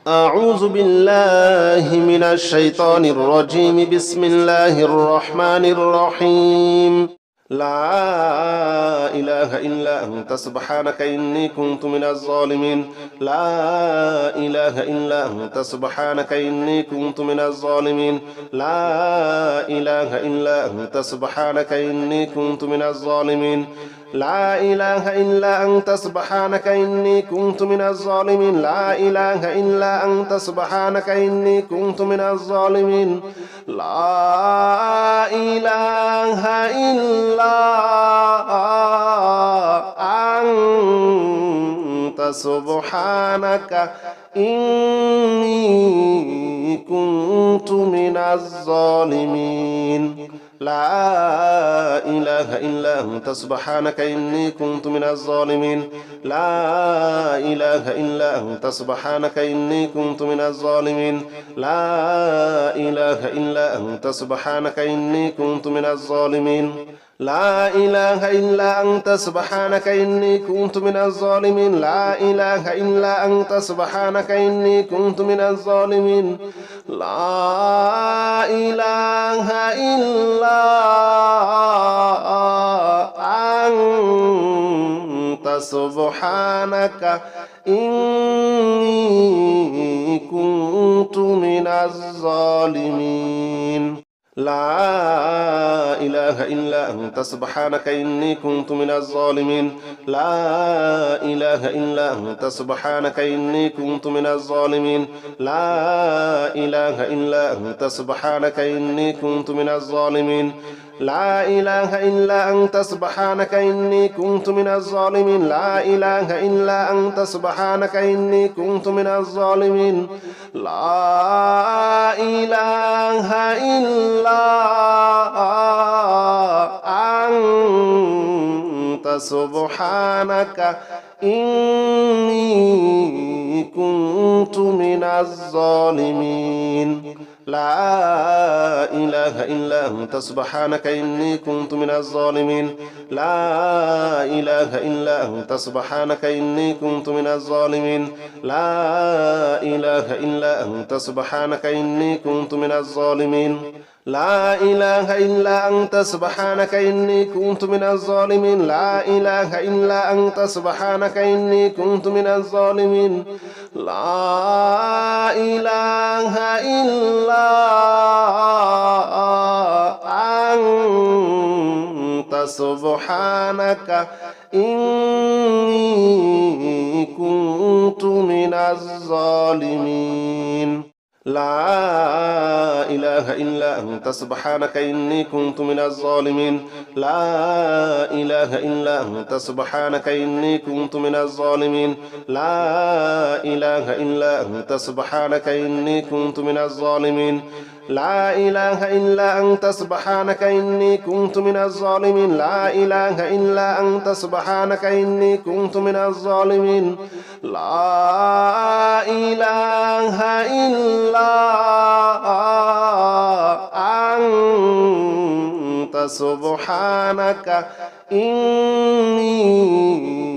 أعوذ بالله من الشيطان الرجيم. بسم الله الرحمن الرحيم. لا إله إلا أنت سبحانك إني كنت من الظالمين. لا إله إلا أنت سبحانك إني كنت من الظالمين. لا إله إلا أنت سبحانك إني كنت من الظالمين. لا إله إلا أنت سبحانك إني كنت من الظالمين. لا إله إلا أنت سبحانك إني كنت من الظالمين. لا إله إلا أنت سبحانك إني كنت من الظالمين. لا إله إلا أنت سبحانك إني كنت من الظالمين. لا إله إلا أنت سبحانك إني كنت من الظالمين. لا إله إلا أنت سبحانك إني كنت من الظالمين. لا إله إلا أنت سبحانك إني كنت من الظالمين. لا إله إلا أنت سبحانك إني كنت من الظالمين. لا إله إلا أنت سبحانك إني كنت من الظالمين. لا إله إلا أنت سبحانك إني كنت من الظالمين. لا إله إلا أنت سبحانك إني كنت من الظالمين. لا إله إلا أنت سبحانك إني كنت من الظالمين. لا إله إلا أنت سبحانك إني كنت من الظالمين. لا إله إلا أنت سبحانك إني كنت من الظالمين. لا إله إلا أنت سبحانك إني كنت من الظالمين. لا إله إلا أنت سبحانك إني كنت من الظالمين. لا إله إلا أنت سبحانك إني كنت من الظالمين. لا إله إلا أنت سبحانك إني كنت من الظالمين. لا إله إلا أنت سبحانك إني كنت من الظالمين. لا إله إلا أنت سبحانك إني كنت من الظالمين. لا إله إلا أنت سبحانك إني كنت من الظالمين. لا إله إلا أنت سبحانك إني كنت من الظالمين. لا إله إلا أنت سبحانك إني كنت من الظالمين. لا إله إلا أنت سبحانك إني كنت من الظالمين. لا إله إلا أنت سبحانك إني كنت من الظالمين. لا إله إلا أنت سبحانك إني كنت من الظالمين. لا إله إلا أنت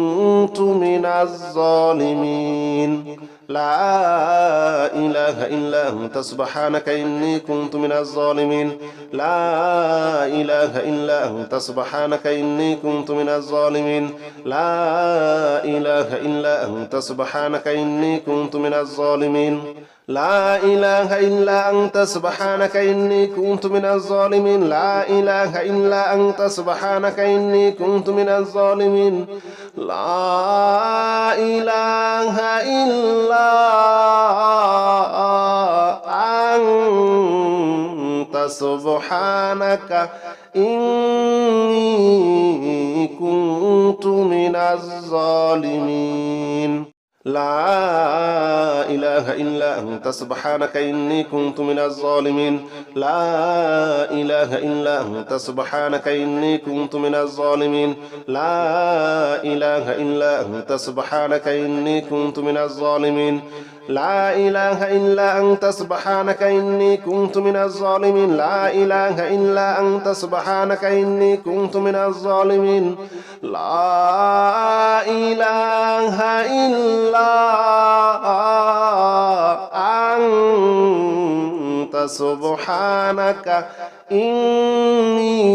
سبحانك إني كنت من الظالمين. لا إله إلا أنت سبحانك إني كنت من الظالمين. لا إله إلا أنت سبحانك إني كنت من الظالمين. لا إله إلا أنت سبحانك إني كنت من الظالمين. لا إله إلا أنت سبحانك إني كنت من الظالمين. لا إله إلا أنت سبحانك إني كنت من الظالمين. لا إله إلا أنت سبحانك إني كنت من الظالمين. لا إله إلا أنت سبحانك إني كنت من الظالمين. لا إله إلا أنت سبحانك إني كنت من الظالمين. لا إله إلا أنت سبحانك إني كنت من الظالمين. لا إله إلا أنت سبحانك إني كنت من الظالمين. لا إله إلا أنت سبحانك إني كنت من الظالمين. لا إله إلا سبحانك إني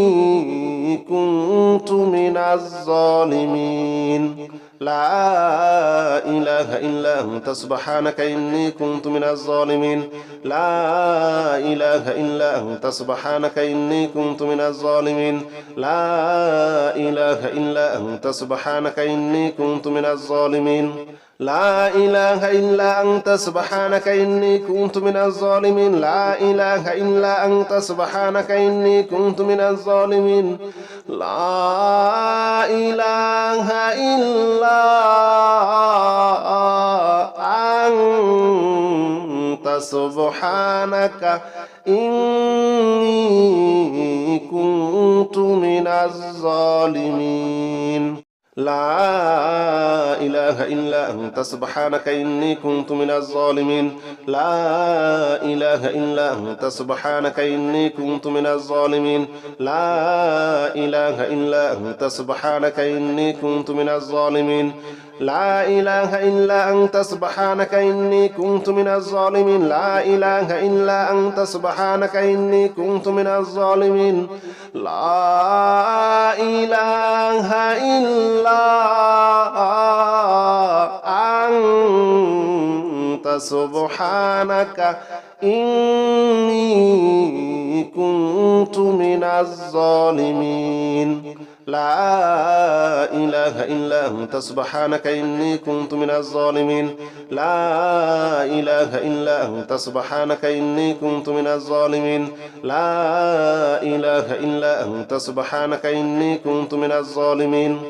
كنت من الظالمين لا إله إلا أنت سبحانك إني كنت من الظالمين لا إله إلا أنت سبحانك إني كنت من الظالمين لا إله إلا أنت سبحانك إني كنت من الظالمين لا إله إلا أنت سبحانك إني كنت من الظالمين لا إله إلا أنت سبحانك إني كنت من الظالمين لا إله إلا أنت سبحانك إني كنت من الظالمين لا إله إلا أنت سبحانك إني كنت من الظالمين لا إله إلا أنت سبحانك إني كنت من الظالمين لا إله إلا أنت سبحانك إني كنت من الظالمين لا إله إلا أنت سبحانك إني كنت من الظالمين لا إله إلا أنت سبحانك إني كنت من الظالمين لا إله إلا أنت سبحانك إني كنت من الظالمين لا إله إلا أنت سبحانك إني كنت من الظالمين لا إله إلا أنت سبحانك إني كنت من الظالمين لا إله إلا أنت سبحانك إني كنت من الظالمين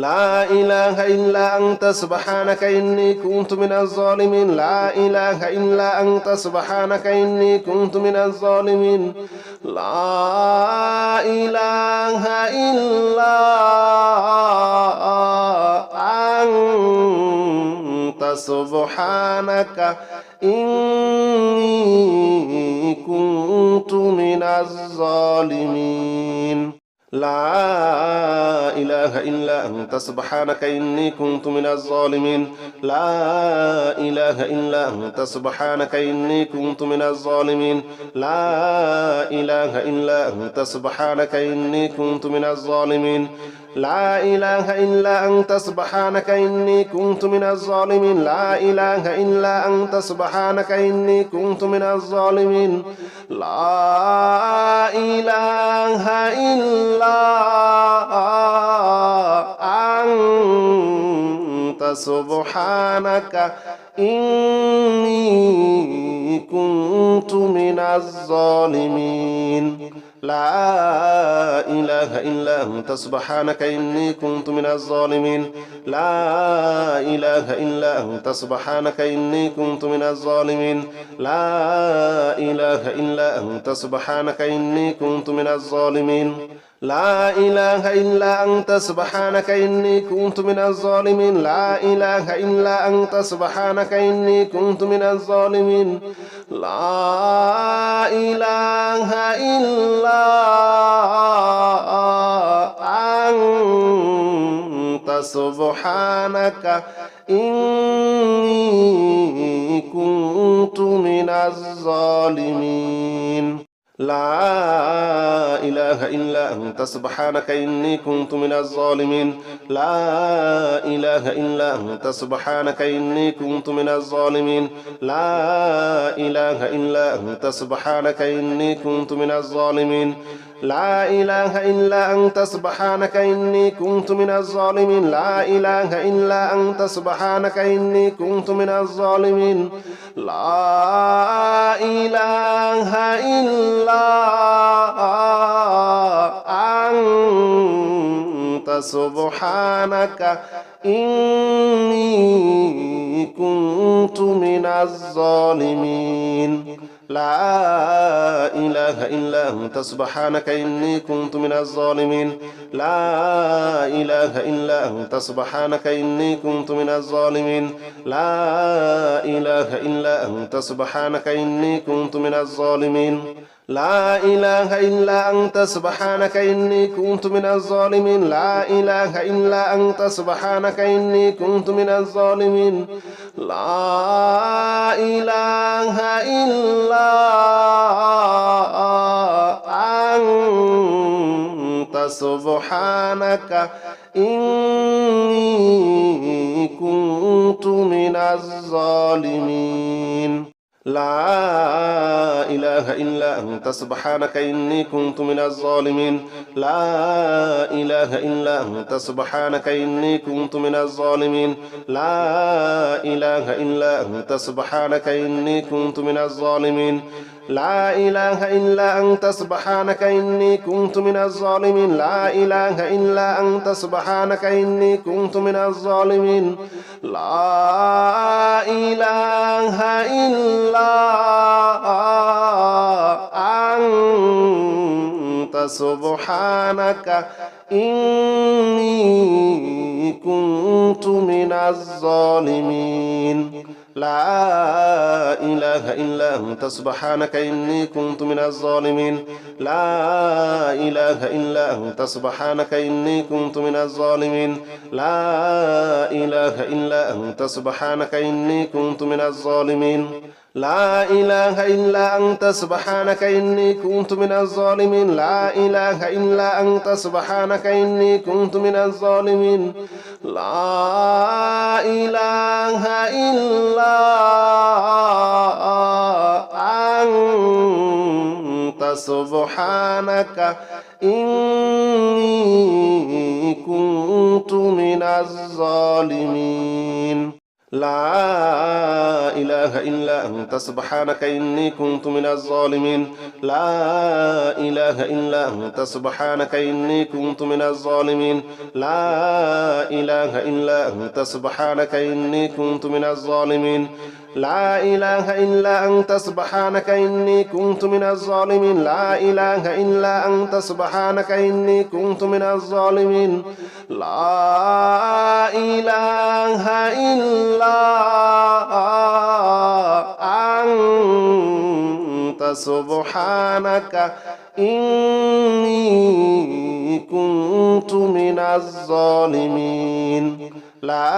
لا إله إلا أنت سبحانك إني كنت من الظالمين لا إله إلا أنت سبحانك إني كنت من الظالمين لا إله إلا أنت سبحانك إني كنت من الظالمين لا إله إلا أنت سبحانك إني كنت من الظالمين لا إله إلا أنت سبحانك إني كنت من الظالمين لا إله إلا أنت سبحانك إني كنت من الظالمين لا إله إلا أنت سبحانك إني كنت من الظالمين لا إله إلا أنت سبحانك إني كنت من الظالمين لا إله إلا أنت سبحانك إني كنت من الظالمين لا إله إلا أنت سبحانك إني كنت من الظالمين لا إله إلا أنت سبحانك إني كنت من الظالمين لا إله إلا أنت سبحانك إني كنت من الظالمين لا إله إلا أنت سبحانك إني كنت من الظالمين لا إله إلا أنت سبحانك إني كنت من الظالمين لا إله إلا أنت سبحانك إني كنت من الظالمين لا إله إلا أنت سبحانك إني كنت من الظالمين لا إله إلا أنت سبحانك إني كنت من الظالمين لا إله إلا أنت سبحانك إني كنت من الظالمين لا إله إلا أنت سبحانك إني كنت من الظالمين لا إله إلا أنت سبحانك إني كنت من الظالمين لا إله إلا أنت سبحانك إني كنت من الظالمين لا إله إلا أنت سبحانك إني كنت من الظالمين لا إله إلا أنت سبحانك إني كنت من الظالمين لا إله إلا أنت سبحانك إني كنت من الظالمين لا إله إلا أنت سبحانك إني كنت من الظالمين لا إله إلا أنت سبحانك إني كنت من الظالمين لا إله إلا سبحانك إني كنت من الظالمين لا إله إلا أنت سبحانك إني كنت من الظالمين لا إله إلا أنت سبحانك إني كنت من الظالمين لا إله إلا أنت سبحانك إني كنت من الظالمين لا إله إلا أنت سبحانك إني كنت من الظالمين لا إله إلا أنت سبحانك إني كنت من الظالمين لا إله إلا أنت سبحانك إني كنت من الظالمين لا إله إلا أنت سبحانك إني كنت من الظالمين لا إله إلا أنت سبحانك إني كنت من الظالمين لا إله إلا أنت سبحانك إني كنت من الظالمين لا إله إلا أنت سبحانك إني كنت من الظالمين لا إله إلا أنت سبحانك إني كنت من الظالمين لا إله إلا أنت سبحانك إني كنت من الظالمين لا إله إلا أنت سبحانك إني كنت من الظالمين لا إله إلا أنت سبحانك إني كنت من الظالمين لا إله إلا أنت سبحانك إني كنت من الظالمين لا إله إلا أنت سبحانك إني كنت من الظالمين لا إله إلا أنت سبحانك إني كنت من الظالمين لا إله إلا أنت سبحانك إني كنت من الظالمين لا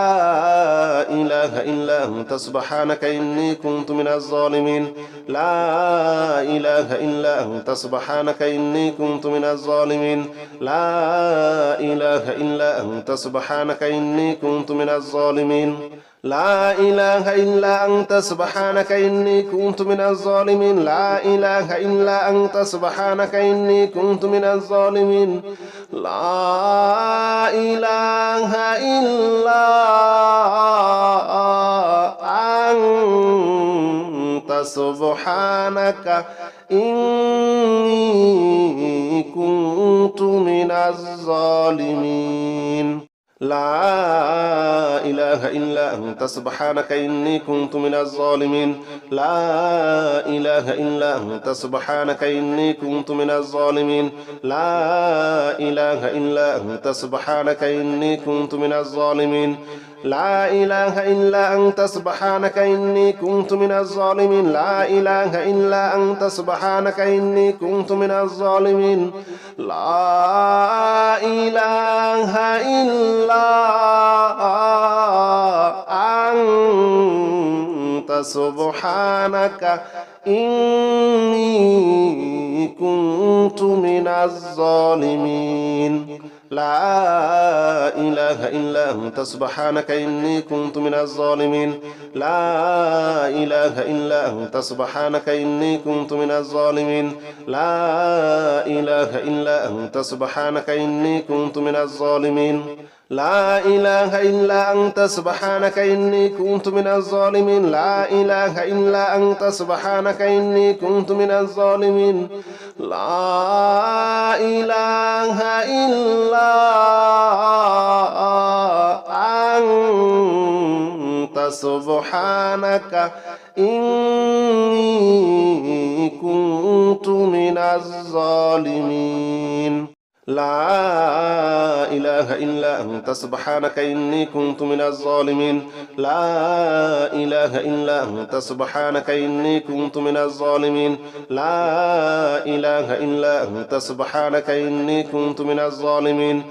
إله إلا أنت سبحانك إني كنت من الظالمين لا إله إلا أنت سبحانك إني كنت من الظالمين لا إله إلا أنت سبحانك إني كنت من الظالمين لا إله إلا أنت سبحانك إني كنت من الظالمين لا إله إلا أنت سبحانك إني كنت من الظالمين لا إله إلا أنت سبحانك إني كنت من الظالمين لا إله إلا أنت سبحانك إني كنت من الظالمين لا إله إلا أنت سبحانك إني كنت من الظالمين لا إله إلا أنت سبحانك إني كنت من الظالمين لا إله إلا أنت سبحانك إني كنت من الظالمين لا إله إلا أنت سبحانك إني كنت من الظالمين لا إله إلا أنت سبحانك إني كنت من الظالمين لا إله إلا أنت سبحانك إني كنت من الظالمين لا إله إلا أنت سبحانك إني كنت من الظالمين لا إله إلا أنت سبحانك إني كنت من الظالمين لا إله إلا أنت سبحانك إني كنت من الظالمين لا إله إلا أنت سبحانك إني كنت من الظالمين لا إله إلا أنت سبحانك إني كنت من الظالمين لا إله إلا أنت سبحانك إني كنت من الظالمين لا إله إلا أنت سبحانك إني كنت من الظالمين لا إله إلا أنت سبحانك إني كنت من الظالمين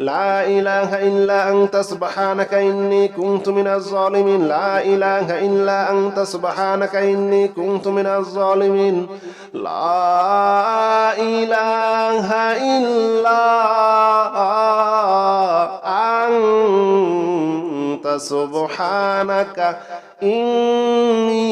لا إله إلا أنت سبحانك إني كنت من الظالمين لا إله إلا أنت سبحانك إني كنت من الظالمين لا إله إلا أنت سبحانك إني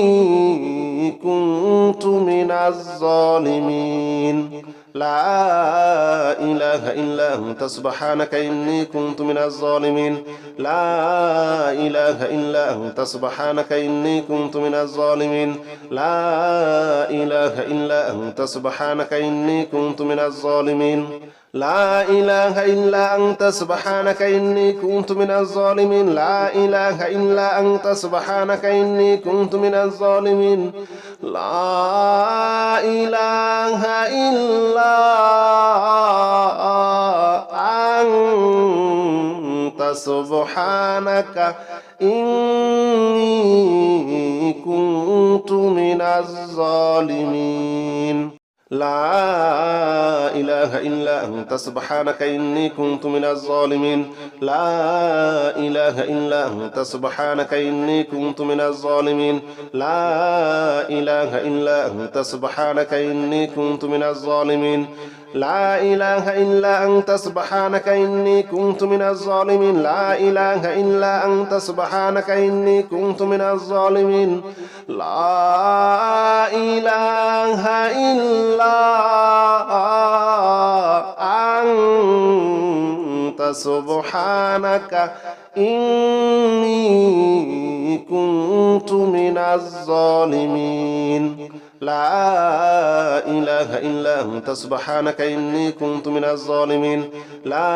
كنت من الظالمين لا إله إلا أنت سبحانك إني كنت من الظالمين لا إله إلا أنت سبحانك إني كنت من الظالمين لا إله إلا أنت سبحانك إني كنت من الظالمين لا إله إلا أنت سبحانك إني كنت من الظالمين لا إله إلا أنت سبحانك إني كنت من الظالمين لا إله إلا أنت سبحانك إني كنت من الظالمين لا إله إلا أنت سبحانك إني كنت من الظالمين لا إله إلا أنت سبحانك إني كنت من الظالمين لا إله إلا أنت سبحانك إني كنت من الظالمين لا إله إلا أنت سبحانك إني كنت من الظالمين لا إله إلا أنت سبحانك إني كنت من الظالمين لا إله إلا أنت سبحانك إني كنت من الظالمين لا إله إلا أنت سبحانك إني كنت من الظالمين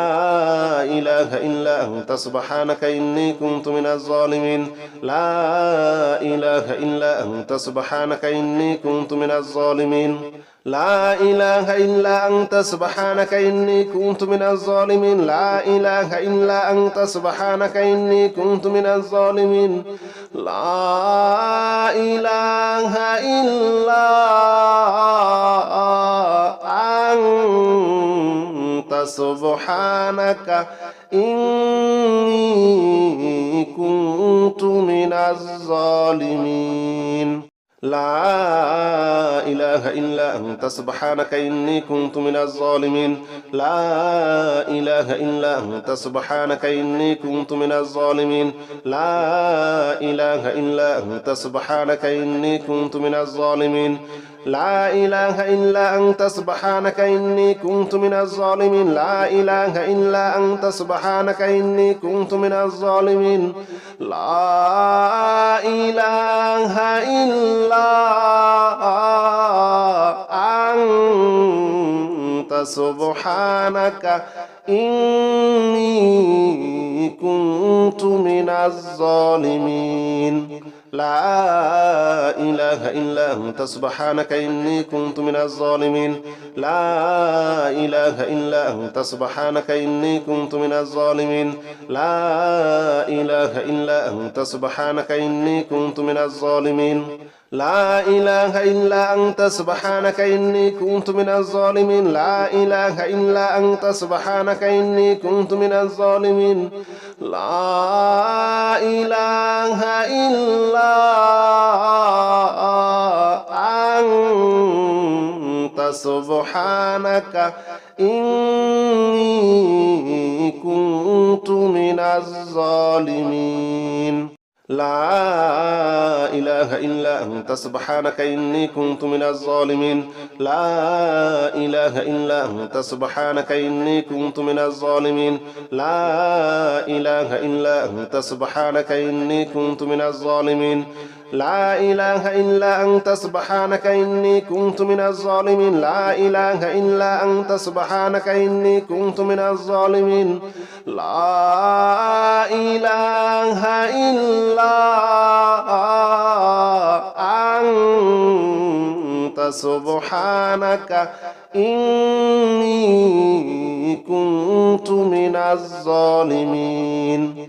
لا إله إلا أنت سبحانك إني كنت من الظالمين لا إله إلا أنت سبحانك إني كنت من الظالمين لا إله إلا أنت سبحانك إني كنت من الظالمين لا إله إلا أنت سبحانك إني كنت من الظالمين لا إله إلا أنت سبحانك إني كنت من الظالمين لا إله إلا أنت سبحانك إني كنت من الظالمين لا إله إلا أنت سبحانك إني كنت من الظالمين لا إله إلا أنت سبحانك إني كنت من الظالمين لا إله إلا أنت سبحانك إني كنت من الظالمين لا إله إلا أنت سبحانك إني كنت من الظالمين لا إله إلا أنت سبحانك إني كنت من الظالمين لا إله إلا أنت سبحانك إني كنت من الظالمين لا إله إلا أنت سبحانك إني كنت من الظالمين لا إله إلا أنت سبحانك إني كنت من الظالمين لا إله إلا أنت سبحانك إني كنت من الظالمين لا إله إلا أنت سبحانك إني كنت من الظالمين لا إله إلا أنت سبحانك إني كنت من الظالمين لا إله إلا أنت سبحانك إني كنت من الظالمين لا إله إلا أنت سبحانك إني كنت من الظالمين لا إله إلا أنت سبحانك إني كنت من الظالمين لا إله إلا أنت سبحانك إني كنت من الظالمين لا إله إلا أنت سبحانك إني كنت من الظالمين لا إله إلا أنت سبحانك إني كنت من الظالمين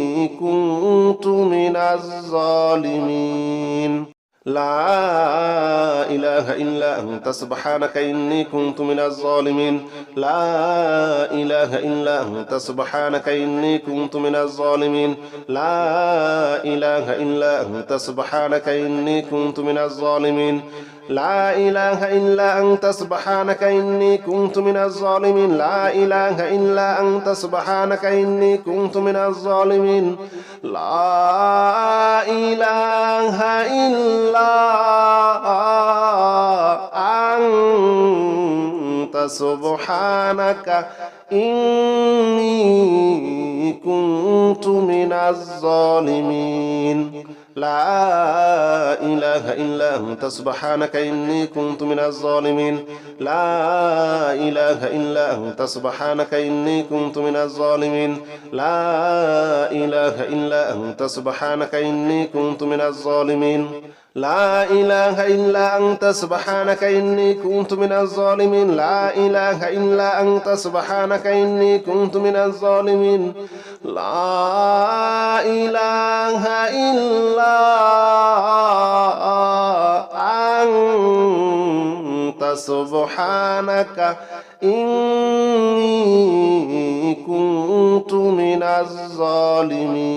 كنت من الظالمين لا إله إلا أنت سبحانك إني كنت من الظالمين لا إله إلا أنت سبحانك إني كنت من الظالمين لا إله إلا أنت سبحانك إني كنت من الظالمين لا إله إلا أنت سبحانك إني كنت من الظالمين لا إله إلا أنت سبحانك إني كنت من الظالمين لا إله إلا أنت سبحانك إني كنت من الظالمين لا إله إلا أنت سبحانك إني كنت من الظالمين لا إله إلا أنت سبحانك إني كنت من الظالمين لا إله إلا أنت سبحانك إني كنت من الظالمين لا إله إلا أنت سبحانك إني كنت من الظالمين لا إله إلا أنت سبحانك إني كنت من الظالمين لا إله إلا أنت سبحانك إني كنت من الظالمين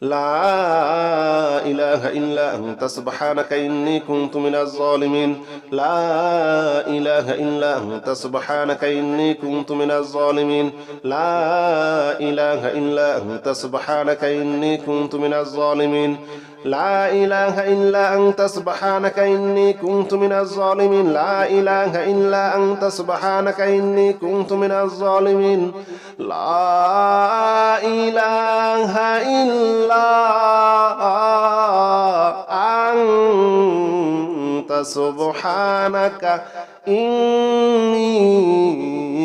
لا إله إلا أنت سبحانك إني كنت من الظالمين لا إله إلا أنت سبحانك إني كنت من الظالمين لا إله إلا أنت سبحانك إني كنت من الظالمين لا إله إلا أنت سبحانك إني كنت من الظالمين لا إله إلا أنت سبحانك إني كنت من الظالمين لا إله إلا أنت سبحانك إني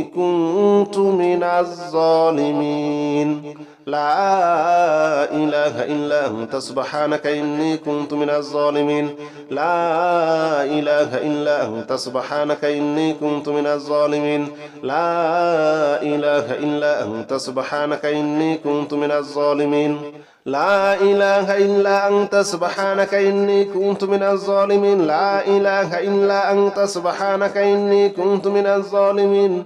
كنت من الظالمين لا إله إلا أنت سبحانك إني كنت من الظالمين لا إله إلا أنت سبحانك إني كنت من الظالمين لا إله إلا أنت سبحانك إني كنت من الظالمين لا إله إلا أنت سبحانك إني كنت من الظالمين لا إله إلا أنت سبحانك إني كنت من الظالمين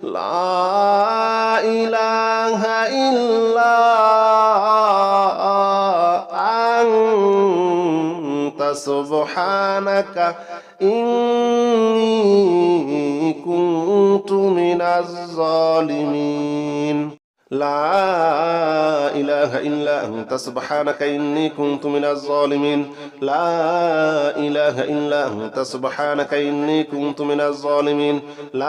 لا إله إلا أنت سبحانك إني كنت من الظالمين لا إله إلا أنت سبحانك إني كنت من الظالمين لا إله إلا أنت سبحانك إني كنت من الظالمين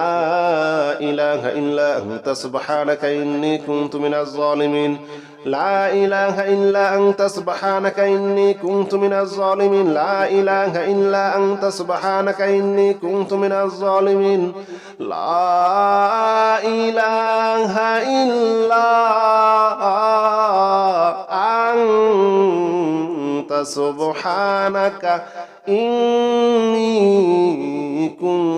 لا إله إلا أنت سبحانك إني كنت من الظالمين لا إله إلا أنت سبحانك إني كنت من الظالمين لا إله إلا أنت سبحانك إني كنت من الظالمين لا إله إلا أنت سبحانك إني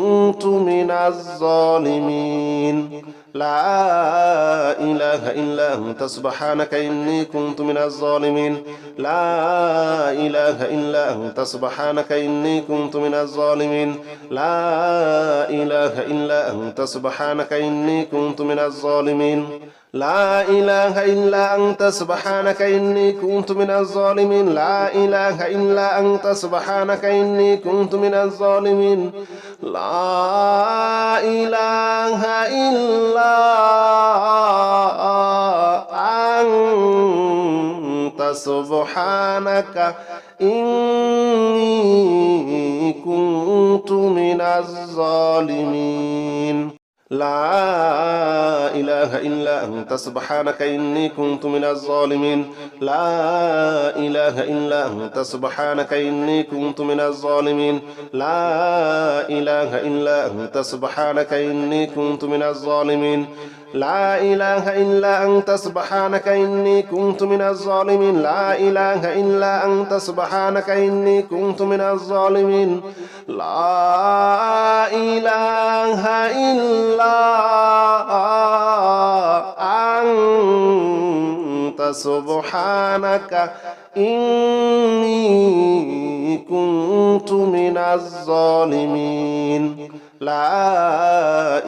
كنت من الظالمين لا إله إلا أنت سبحانك إني كنت من الظالمين لا إله إلا أنت سبحانك إني كنت من الظالمين لا إله إلا أنت سبحانك إني كنت من الظالمين لا إله إلا أنت سبحانك إني كنت من الظالمين لا إله إلا أنت سبحانك إني كنت من الظالمين لا إله إلا أنت سبحانك إني كنت من الظالمين لا إله إلا أنت سبحانك إني كنت من الظالمين لا إله إلا أنت سبحانك إني كنت من الظالمين لا إله إلا أنت سبحانك إني كنت من الظالمين لا إله إلا أنت سبحانك إني كنت من الظالمين لا إله إلا أنت سبحانك إني كنت من الظالمين لا إله إلا أنت سبحانك إني كنت من الظالمين لا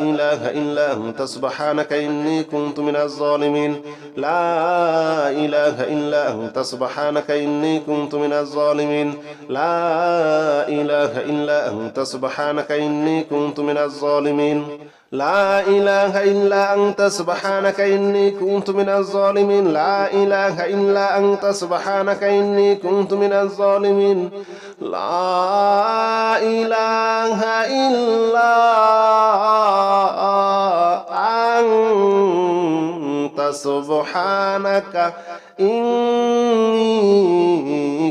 إله إلا أنت سبحانك إني كنت من الظالمين لا إله إلا أنت سبحانك إني كنت من الظالمين لا إله إلا أنت سبحانك إني كنت من الظالمين لا إله إلا أنت سبحانك إني كنت من الظالمين لا إله إلا أنت سبحانك إني كنت من الظالمين لا إله إلا أنت سبحانك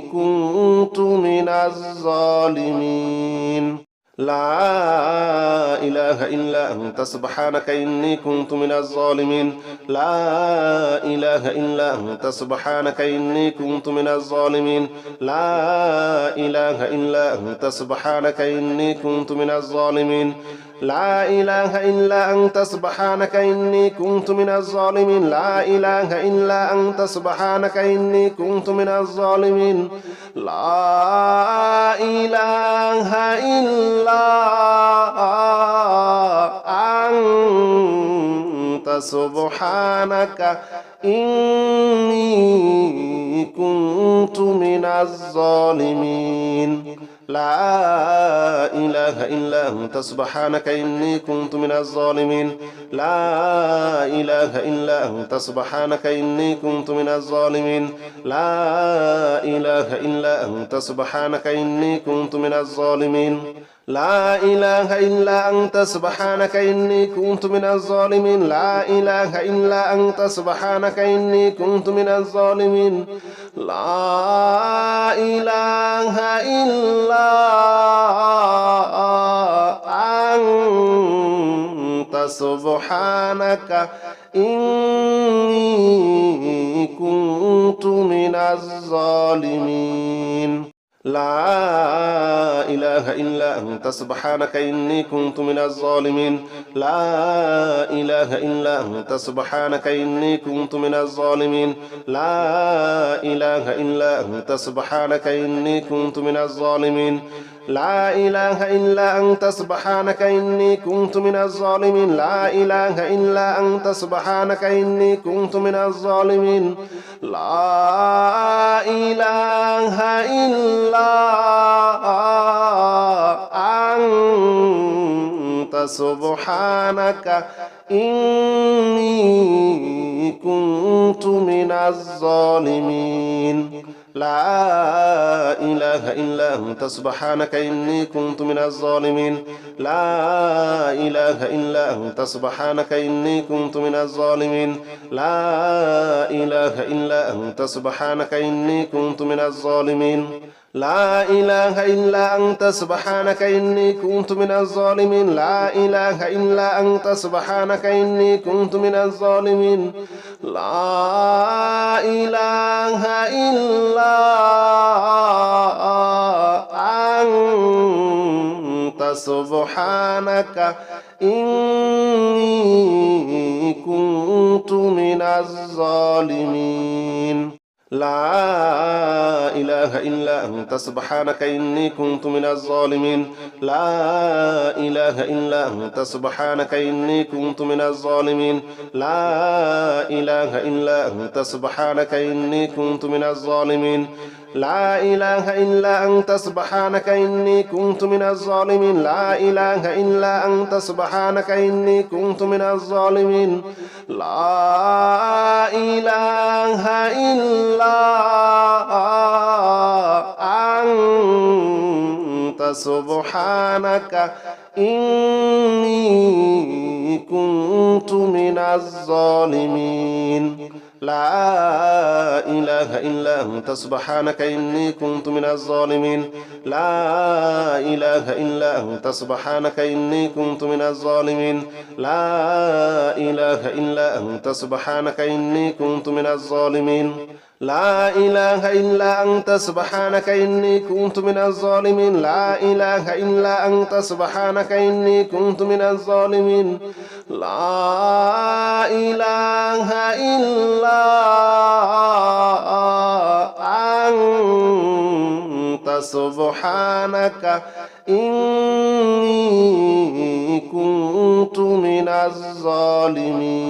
إني كنت من الظالمين لا إله إلا أنت سبحانك إني كنت من الظالمين لا إله إلا أنت سبحانك إني كنت من الظالمين لا إله إلا أنت سبحانك إني كنت من الظالمين لا إله إلا أنت سبحانك إني كنت من الظالمين لا إله إلا أنت سبحانك إني كنت من الظالمين لا إله إلا أنت سبحانك إني كنت من الظالمين لا إله إلا أنت سبحانك إني كنت من الظالمين لا إله إلا أنت سبحانك إني كنت من الظالمين لا إله إلا أنت سبحانك إني كنت من الظالمين لا إله إلا أنت سبحانك إني كنت من الظالمين لا إله إلا أنت سبحانك إني كنت من الظالمين لا إله إلا أنت سبحانك إني كنت من الظالمين لا إله إلا أنت سبحانك إني كنت من الظالمين لا إله إلا أنت سبحانك إني كنت من الظالمين لا إله إلا أنت سبحانك إني كنت من الظالمين لا إله إلا أنت سبحانك إني كنت من الظالمين لا إله إلا أنت سبحانك إني كنت من الظالمين لا إله إلا أنت سبحانك إني كنت من الظالمين لا إله إلا أنت سبحانك إني كنت من الظالمين لا إله إلا أنت سبحانك إني كنت من الظالمين لا إله إلا أنت سبحانك إني كنت من الظالمين لا إله إلا أنت سبحانك إني كنت من الظالمين لا إله إلا أنت سبحانك إني كنت من الظالمين لا إله إلا أنت سبحانك إني كنت من الظالمين لا إله إلا أنت سبحانك إني كنت من الظالمين لا إله إلا أنت سبحانك إني كنت من الظالمين لا إله إلا أنت سبحانك إني كنت من الظالمين لا إله إلا أنت سبحانك إني كنت من الظالمين لا إله إلا أنت سبحانك إني كنت من الظالمين لا إله إلا أنت سبحانك إني كنت من الظالمين لا إله إلا أنت سبحانك إني كنت من الظالمين لا إله إلا أنت سبحانك إني كنت من الظالمين لا إله إلا أنت سبحانك إني كنت من الظالمين لا إله إلا أنت سبحانك إني كنت من الظالمين لا إله إلا أنت سبحانك إني كنت من الظالمين لا إله إلا أنت سبحانك إني كنت من الظالمين.